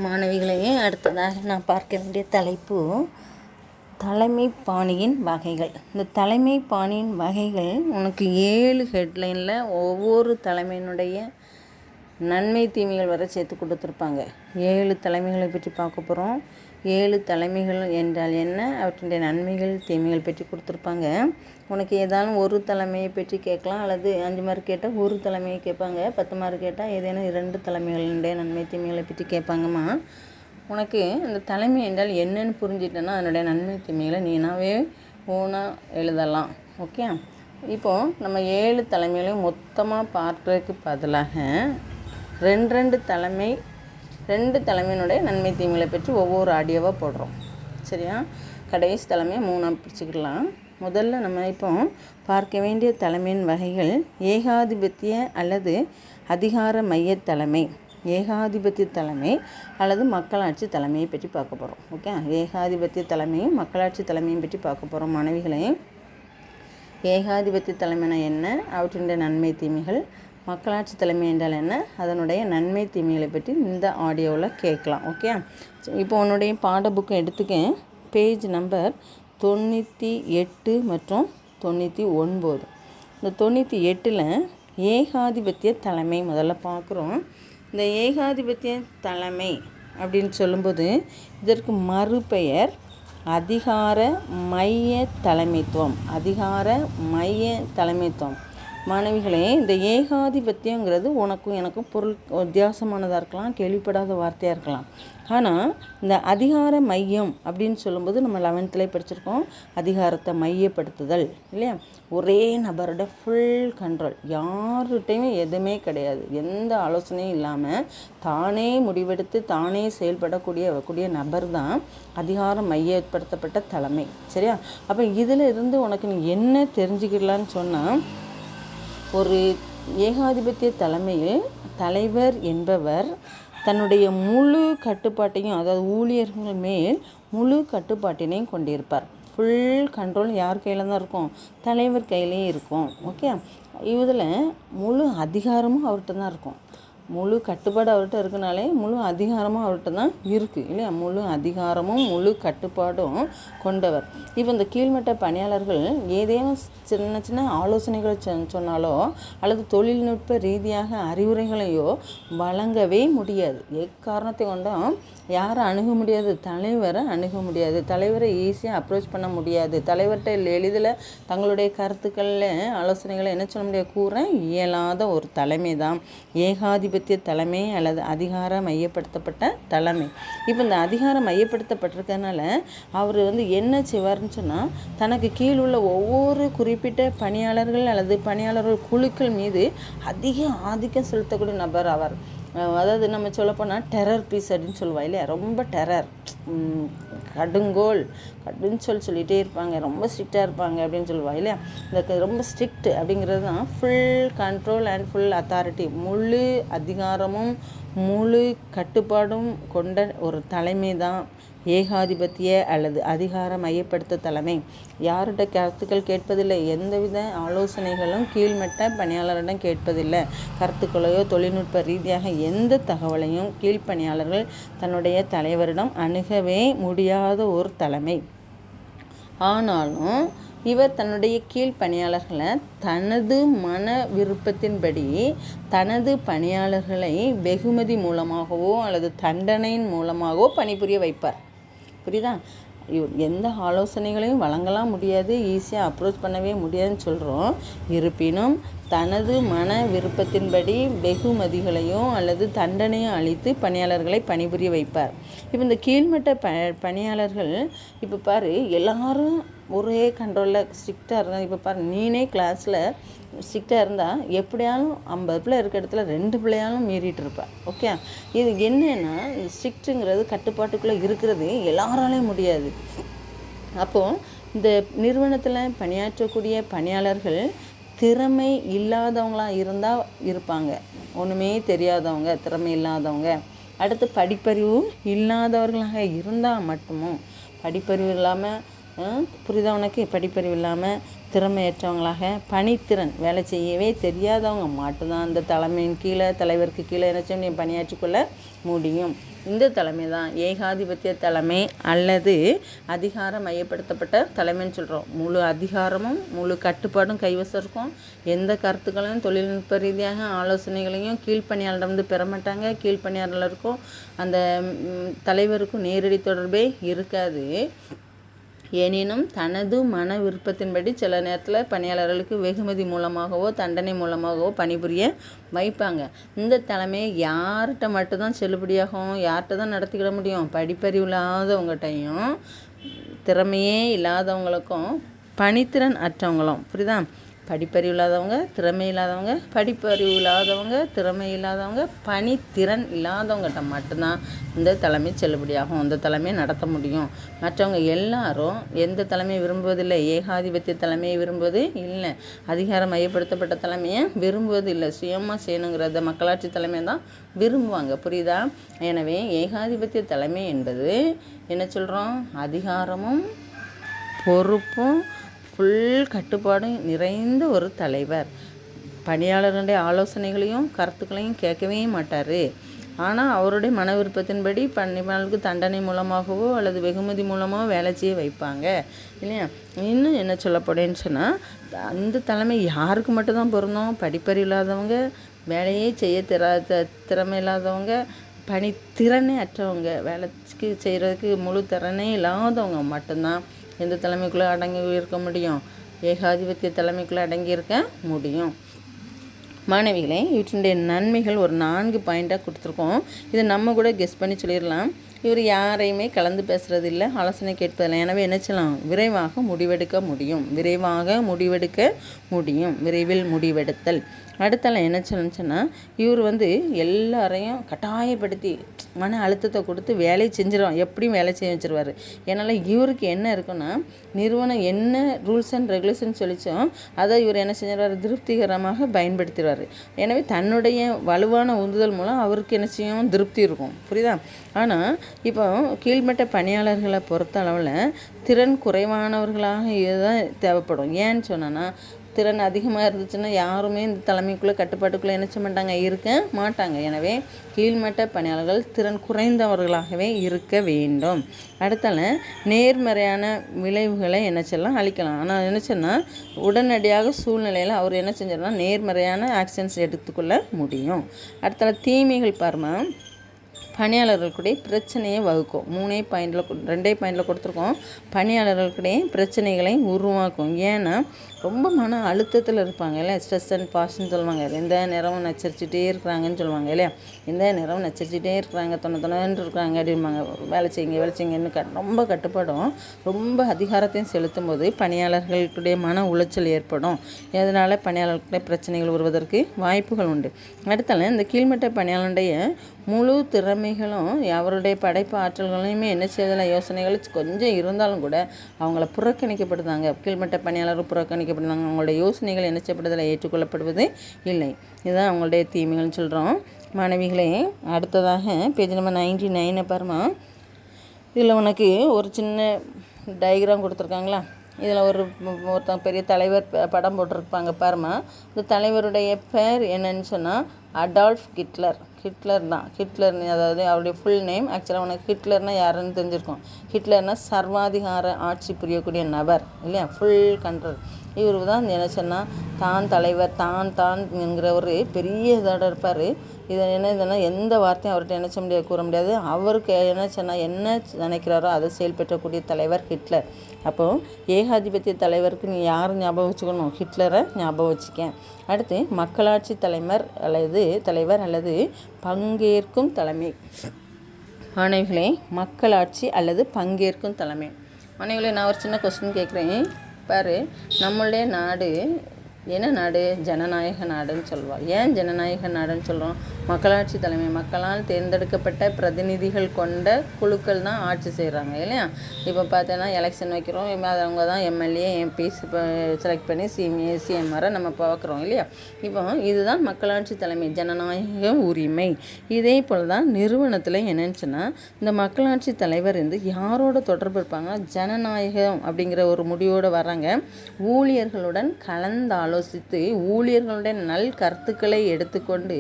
மாணவிகளையே அடுத்ததாக நான் பார்க்க வேண்டிய தலைப்பு தலைமை பாணியின் வகைகள். இந்த தலைமை பாணியின் வகைகள் உனக்கு 7 ஹெட்லைனில் ஒவ்வொரு தலைமையினுடைய நன்மை தீமைகள் வரை சேர்த்து கொடுத்துருப்பாங்க. 7 தலைமைகளை பற்றி பார்க்க போகிறோம். 7 தலைமைகள் என்றால் என்ன, அவற்றுடைய நன்மைகள் தீமைகள் பற்றி கொடுத்துருப்பாங்க. உனக்கு ஏதாலும் ஒரு தலைமையை பற்றி கேட்கலாம், அல்லது 5 மார்க் கேட்டால் ஒரு தலைமையை கேட்பாங்க, 10 மார்க் கேட்டால் ஏதேனும் 2 தலைமைகளுடைய நன்மை தீமைகளை பற்றி கேட்பாங்கம்மா. உனக்கு இந்த தலைமை என்றால் என்னன்னு புரிஞ்சிட்டேன்னா அதனுடைய நன்மை தீமைகளை நீனாவே ஓனாக எழுதலாம். ஓகே, இப்போது நம்ம 7 தலைமைகளையும் மொத்தமாக பார்க்குறதுக்கு பதிலாக 2 தலைமையினுடைய நன்மை தீமைகளை பற்றி ஒவ்வொரு ஆடியோவாக போடுறோம். சரியா, கடைசி தலைமையை 3ஆக பிரிச்சுக்கலாம். முதல்ல நம்ம இப்போ பார்க்க வேண்டிய தலைமையின் வகைகள் ஏகாதிபத்திய அல்லது அதிகார மைய தலைமை, ஏகாதிபத்திய தலைமை அல்லது மக்களாட்சி தலைமையை பற்றி பார்க்க போகிறோம். ஓகே, ஏகாதிபத்திய தலைமையும் மக்களாட்சி தலைமையும் பற்றி பார்க்க போகிறோம். மாணவிகளே, ஏகாதிபத்திய தலைமைனா என்ன, அவற்றுடைய நன்மை தீமைகள், மக்களாட்சி தலைமை என்றால் என்ன, அதனுடைய நன்மை தீமைகளை பற்றி இந்த ஆடியோவில் கேட்கலாம். ஓகே, இப்போ உன்னுடைய பாட புக்கை எடுத்துக்க. பேஜ் நம்பர் 98 மற்றும் 99. இந்த 98ல் ஏகாதிபத்திய தலைமை முதல்ல பார்க்குறோம். இந்த ஏகாதிபத்திய தலைமை அப்படின்னு சொல்லும்போது இதற்கு மறுபெயர் அதிகார மைய தலைமைத்துவம். அதிகார மைய தலைமைத்துவம். மாணவிகளே, இந்த ஏகாதிபத்தியங்கிறது உனக்கும் எனக்கும் பொருள் வித்தியாசமானதாக இருக்கலாம், கேள்விப்படாத வார்த்தையாக இருக்கலாம். ஆனால் இந்த அதிகார மையம் அப்படின்னு சொல்லும்போது நம்ம 11th படிச்சிருக்கோம், அதிகாரத்தை மையப்படுத்துதல் இல்லையா. ஒரே நபரோட ஃபுல் கண்ட்ரோல், யார்கிட்டையுமே எதுவுமே கிடையாது, எந்த ஆலோசனையும் இல்லாமல் தானே முடிவெடுத்து தானே செயல்படக்கூடிய நபர் தான் அதிகாரம் மையப்படுத்தப்பட்ட தலைமை. சரியா, அப்போ இதில் இருந்து உனக்கு நீ என்ன தெரிஞ்சுக்கலான்னு சொன்னால், ஒரு ஏகாதிபத்திய தலைமையில் தலைவர் என்பவர் தன்னுடைய முழு கட்டுப்பாட்டையும், அதாவது ஊழியர்கள் மேல் முழு கட்டுப்பாட்டினையும் கொண்டிருப்பார். ஃபுல் கண்ட்ரோல் யார் கையில் தான் இருக்கும், தலைவர் கையிலேயே இருக்கும். ஓகே, இதில் முழு அதிகாரமும் அவர்கிட்ட தான் இருக்கும். முழு கட்டுப்பாடு அவர்கிட்ட இருக்குனாலே முழு அதிகாரமும் அவர்கிட்ட தான் இருக்குது இல்லையா. முழு அதிகாரமும் முழு கட்டுப்பாடும் கொண்டவர். இப்போ இந்த கீழ்மட்ட பணியாளர்கள் ஏதேனும் சின்ன சின்ன ஆலோசனைகளை சொன்னாலோ அல்லது தொழில்நுட்ப ரீதியாக அறிவுரைகளையோ வழங்கவே முடியாது. எக்காரணத்தை கொண்டும் யாரை அணுக முடியாது, தலைவரை அணுக முடியாது, தலைவரை ஈஸியாக அப்ரோச் பண்ண முடியாது, தலைவர்கிட்ட எளிதில் தங்களுடைய கருத்துக்களில் ஆலோசனைகளை என்ன சொல்ல முடியாது, கூற இயலாத ஒரு தலைமை தான் ஏகாதிபத்திய தலைமை அல்லது அதிகார மையப்படுத்தப்பட்ட தலைமை. இப்போ இந்த அதிகாரம் மையப்படுத்தப்பட்டிருக்கனால அவர் என்ன செய்வார்னு சொன்னால், தனக்கு கீழ் உள்ள ஒவ்வொரு குறிப்பிட்ட பணியாளர்கள் அல்லது பணியாளர்கள் குழுக்கள் மீது அதிக ஆதிக்கம் செலுத்தக்கூடிய நபர் அவர். அதாவது நம்ம சொல்லப்போனால் டெரர் பீஸ் அப்படின்னு சொல்லுவா இல்லையா, ரொம்ப டெரர், கடுங்கோல், சொல்லிகிட்டே இருப்பாங்க, ரொம்ப ஸ்ட்ரிக்டாக இருப்பாங்க அப்படின்னு சொல்லுவா இல்லையா. இந்த ரொம்ப ஸ்ட்ரிக்ட் அப்படிங்கிறது தான் full control and full authority, முழு அதிகாரமும் முழு கட்டுப்பாடும் கொண்ட ஒரு தலைமை தான் ஏகாதிபத்திய அல்லது அதிகார மையப்படுத்த தலைமை. யார்கிட்ட கருத்துக்கள் கேட்பதில்லை, எந்தவித ஆலோசனைகளும் கீழ்மட்ட பணியாளரிடம் கேட்பதில்லை. கருத்துக்களையோ தொழில்நுட்ப ரீதியாக எந்த தகவலையும் கீழ்ப்பணியாளர்கள் தன்னுடைய தலைவரிடம் அணுகவே முடியாத ஒரு தலைமை. ஆனாலும் இவர் தன்னுடைய கீழ் பணியாளர்களை தனது மன விருப்பத்தின்படி தனது பணியாளர்களை வெகுமதி மூலமாகவோ அல்லது தண்டனையின் மூலமாகவோ பணிபுரிய வைப்பார். புரியுதா, எந்த ஆலோசனைகளையும் வழங்கலாம் முடியாது, ஈஸியாக அப்ரோச் பண்ணவே முடியாதுன்னு சொல்கிறோம். இருப்பினும் தனது மன விருப்பத்தின்படி வெகுமதிகளையோ அல்லது தண்டனையோ அளித்து பணியாளர்களை பணிபுரிய வைப்பார். இப்போ இந்த கீழ்மட்ட பணியாளர்கள் இப்போ பாரு, எல்லாரும் ஒரே கண்ட்ரோலில் ஸ்ட்ரிக்டாக இருந்தாங்க. இப்போ பாரு, நீனே கிளாஸில் ஸ்ட்ரிக்டாக இருந்தால் எப்படியாலும் 50 பிள்ளை இருக்க இடத்துல 2 பிள்ளையாலும் மீறிட்டு இருப்பேன். ஓகே, இது என்னன்னா, இந்த ஸ்ட்ரிக்ட்டுங்கிறது கட்டுப்பாட்டுக்குள்ளே இருக்கிறது எல்லாராலையும் முடியாது. அப்போது இந்த நிறுவனத்தில் பணியாற்றக்கூடிய பணியாளர்கள் திறமை இல்லாதவங்களாக இருந்தால் இருப்பாங்க, ஒன்றுமே தெரியாதவங்க, திறமை இல்லாதவங்க. அடுத்து படிப்பறிவு இல்லாதவர்களாக இருந்தால் மட்டுமும், படிப்பறிவு இல்லாமல் புரியுதா உனக்கு, படிப்பறிவு இல்லாமல் திறமையற்றவங்களாக, பணித்திறன் வேலை செய்யவே தெரியாதவங்க மட்டும்தான் அந்த தலைமையின் கீழே, தலைவருக்கு கீழே என்ன செய்ய முடியும், பணியாற்றிக்கொள்ள முடியும். இந்த தலைமை தான் ஏகாதிபத்திய தலைமை அல்லது அதிகாரம் மையப்படுத்தப்பட்ட தலைமைன்னு சொல்கிறோம். முழு அதிகாரமும் முழு கட்டுப்பாடும் கைவசம் இருக்கும். எந்த கருத்துக்களையும் தொழில்நுட்ப ரீதியாக ஆலோசனைகளையும் கீழ்ப்பணியாளரிடம் பெற மாட்டாங்க. கீழ்ப்பணியாளருக்கும் அந்த தலைவருக்கும் நேரடி தொடர்பே இருக்காது. எனினும் தனது மன விருப்பத்தின்படி சில நேரத்தில் பணியாளர்களுக்கு வெகுமதி மூலமாகவோ தண்டனை மூலமாகவோ பணிபுரிய வைப்பாங்க. இந்த தலைமையை யார்கிட்ட மட்டும்தான் செல்லுபடியாகும், யார்கிட்ட தான் நடத்திக்கிட முடியும், படிப்பறிவு இல்லாதவங்ககிட்டையும் திறமையே இல்லாதவங்களுக்கும் பணித்திறன் அற்றவங்களும். புரியுதா? படிப்பறிவு இல்லாதவங்க, திறமை இல்லாதவங்க, படிப்பறிவு இல்லாதவங்க, திறமை இல்லாதவங்க, பணித்திறன் இல்லாதவங்ககிட்ட மட்டும்தான் இந்த தலைமை செல்லுபடியாகும். அந்த தலைமையை நடத்த முடியும். மற்றவங்க எல்லாரும் எந்த தலைமையை விரும்புவதில்லை, ஏகாதிபத்திய தலைமையை விரும்புவது இல்லை, அதிகாரம் மையப்படுத்தப்பட்ட தலைமையை விரும்புவது இல்லை. சுயமாக செய்யணுங்கிறத மக்களாட்சி தலைமையை தான் விரும்புவாங்க. புரியுதா? எனவே ஏகாதிபத்திய தலைமை என்பது என்ன சொல்கிறோம், அதிகாரமும் பொறுப்பும் ஃபுல் கட்டுப்பாடும் நிறைந்த ஒரு தலைவர். பணியாளர்களுடைய ஆலோசனைகளையும் கருத்துக்களையும் கேட்கவே மாட்டார். ஆனால் அவருடைய மன விருப்பத்தின்படி பணியாளருக்கு தண்டனை மூலமாகவோ அல்லது வெகுமதி மூலமாகவோ வேலை செய்ய வைப்பாங்க இல்லையா? இன்னும் என்ன சொல்லப்படுன்னு சொன்னால், அந்த தலைமை யாருக்கு மட்டும்தான் பொருந்தும், படிப்பறிவு இல்லாதவங்க, வேலையே செய்ய திறமை இல்லாதவங்க, பணித்திறனே அற்றவங்க, வேலைக்கு செய்கிறதுக்கு முழு திறனே இல்லாதவங்க மட்டும்தான் எந்த தலைமைக்குள்ளே அடங்கி இருக்க முடியும், ஏகாதிபத்திய தலைமைக்குள்ளே அடங்கி இருக்க முடியும். மாணவிகளே, இவற்றுடைய நன்மைகள் ஒரு 4 பாயிண்ட்டாக கொடுத்துருக்கோம். இதை நம்ம கூட கெஸ் பண்ணி சொல்லிடலாம். இவர் யாரையுமே கலந்து பேசுகிறது இல்லை, ஆலோசனை கேட்பதில்லை. எனவே என்ன செய்யலாம், விரைவாக முடிவெடுக்க முடியும். விரைவில் முடிவெடுத்தல். அடுத்தால என்ன சொல்லணும்னா, இவர் எல்லாரையும் கட்டாயப்படுத்தி மன அழுத்தத்தை கொடுத்து வேலையை செஞ்சிடும், எப்படியும் வேலை செய்ய வச்சுருவார். அதனால் இவருக்கு என்ன இருக்குன்னா, நிறுவனம் என்ன ரூல்ஸ் அண்ட் ரெகுலேஷன் சொல்லிச்சோம் அதை இவர் என்ன செஞ்சிருவார், திருப்திகரமாக பயன்படுத்திடுவார். எனவே தன்னுடைய வலுவான உந்துதல் மூலம் அவருக்கு என்ன செய்யும், திருப்தி இருக்கும். புரியுதா? ஆனால் இப்போ கீழ்மட்ட பணியாளர்களை பொறுத்த அளவில் திறன் குறைவானவர்களாக இதுதான் தேவைப்படும். ஏன்னு சொன்னோன்னா, திறன் அதிகமாக இருந்துச்சுன்னா யாருமே இந்த தலைமைக்குள்ளே கட்டுப்பாட்டுக்குள்ளே என்ன செய்ய மாட்டாங்க, இருக்க மாட்டாங்க. எனவே கீழ்மட்ட பணியாளர்கள் திறன் குறைந்தவர்களாகவே இருக்க வேண்டும். அடுத்தால நேர்மறையான விளைவுகளை என்ன செய்யலாம், அளிக்கலாம். ஆனால் என்ன சொன்னால், உடனடியாக சூழ்நிலையில் அவர் என்ன செஞ்சிடலாம், நேர்மறையான ஆக்ஷன்ஸ் எடுத்துக்கொள்ள முடியும். அடுத்தால தீமைகள் பாருமா, பணியாளர்களுடைய பிரச்சனையை வகுக்கும். 2 பாயிண்டில் கொடுத்துருக்கோம். பணியாளர்களுடைய பிரச்சனைகளை உருவாக்கும். ஏன்னா ரொம்ப மன அழுத்தத்தில் இருப்பாங்க இல்லையா, ஸ்ட்ரெஸ் அண்ட் பாஸ்ன்னு சொல்லுவாங்க. எந்த நேரமும் நச்சரிச்சுட்டே இருக்கிறாங்கன்னு சொல்லுவாங்க இல்லையா, எந்த நேரமும் நச்சரிச்சுட்டே இருக்கிறாங்க, தொண்ணு இருக்கிறாங்க அப்படிம்பாங்க. வேலை செய்யுங்கன்னு ரொம்ப கட்டுப்படும். ரொம்ப அதிகாரத்தையும் செலுத்தும் போது பணியாளர்களுடைய மன உளைச்சல் ஏற்படும். இதனால் பணியாளர்களுடைய பிரச்சனைகள் வருவதற்கு வாய்ப்புகள் உண்டு. அடுத்தால இந்த கீழ்மட்ட பணியாளருடைய முழு திறமைகளும் அவருடைய படைப்பு ஆற்றல்களையுமே என்ன செய்யலாம், யோசனைகள் கொஞ்சம் இருந்தாலும் கூட அவங்கள புறக்கணிக்கப்படுதாங்க. கீழ்மட்ட பணியாளர்கள் புறக்கணிக்கப்படுறாங்க. அவங்களுடைய யோசனைகள் என்ன செய்யப்படுவதில்லை, ஏற்றுக்கொள்ளப்படுவது இல்லை. இதுதான் அவங்களுடைய தீமைகள்னு சொல்கிறோம். மாணவிகளே, அடுத்ததாக பேஜ் நம்பர் 99 பாருமா. இதில் உனக்கு ஒரு சின்ன டயக்ராம் கொடுத்துருக்காங்களா. இதில் ஒருத்தன் பெரிய தலைவர் படம் போட்டிருப்பாங்க பாருமா. இந்த தலைவருடைய பேர் என்னன்னு சொன்னால் அடால்ஃப் ஹிட்லர். ஹிட்லர் அதாவது அவருடைய ஃபுல் நேம். ஆக்சுவலாக உனக்கு ஹிட்லர்னால் யாருன்னு தெரிஞ்சிருக்கும். ஹிட்லர்னால் சர்வாதிகார ஆட்சி புரியக்கூடிய நபர் இல்லையா, ஃபுல் கண்ட்ரோல். இவர் தான் என்ன சொன்னால், தான் தலைவர் தான் என்கிற ஒரு பெரிய இதோட இருப்பார். இதெல்லாம் எந்த வார்த்தையும் அவர்கிட்ட என்ன செய்ய முடியாது, கூற முடியாது. அவருக்கு என்ன சொன்னால், என்ன நினைக்கிறாரோ அதை செயல்பற்றக்கூடிய தலைவர் ஹிட்லர். அப்போது ஏகாதிபத்திய தலைவருக்கு நீ யார் ஞாபகம் வச்சுக்கணும், ஹிட்லரை ஞாபகம் வச்சுக்க. அடுத்து மக்களாட்சி தலைவர் அல்லது பங்கேற்கும் தலைமை. மாணவிகளே, மக்களாட்சி அல்லது பங்கேற்கும் தலைமை. மாணவிகளே, நான் ஒரு சின்ன கொஸ்டின் கேட்குறேன் பாரு. நம்மளுடைய நாடு என்ன நாடு? ஜனநாயக நாடுன்னு சொல்லுவோம். ஏன் ஜனநாயக நாடுன்னு சொல்கிறோம்? மக்களாட்சி தலைமை, மக்களால் தேர்ந்தெடுக்கப்பட்ட பிரதிநிதிகள் கொண்ட குழுக்கள் தான் ஆட்சி செய்கிறாங்க இல்லையா? இப்போ பார்த்தோன்னா எலெக்ஷன் வைக்கிறோம், அவங்க தான் எம்எல்ஏ எம்பிஸ் செலக்ட் பண்ணி சிஎம்ஆரை நம்ம பார்க்குறோம் இல்லையா? இப்போ இதுதான் மக்களாட்சி தலைமை, ஜனநாயக உரிமை. இதே போல் தான் நிறுவனத்தில் என்னென்னுச்சுன்னா, இந்த மக்களாட்சி தலைவர் யாரோட தொடர்பு இருப்பாங்கன்னா, ஜனநாயகம் அப்படிங்கிற ஒரு முடிவோடு வராங்க. ஊழியர்களுடன் கலந்து ஆலோசித்து ஊழியர்களுடைய நல் கருத்துக்களை எடுத்துக்கொண்டு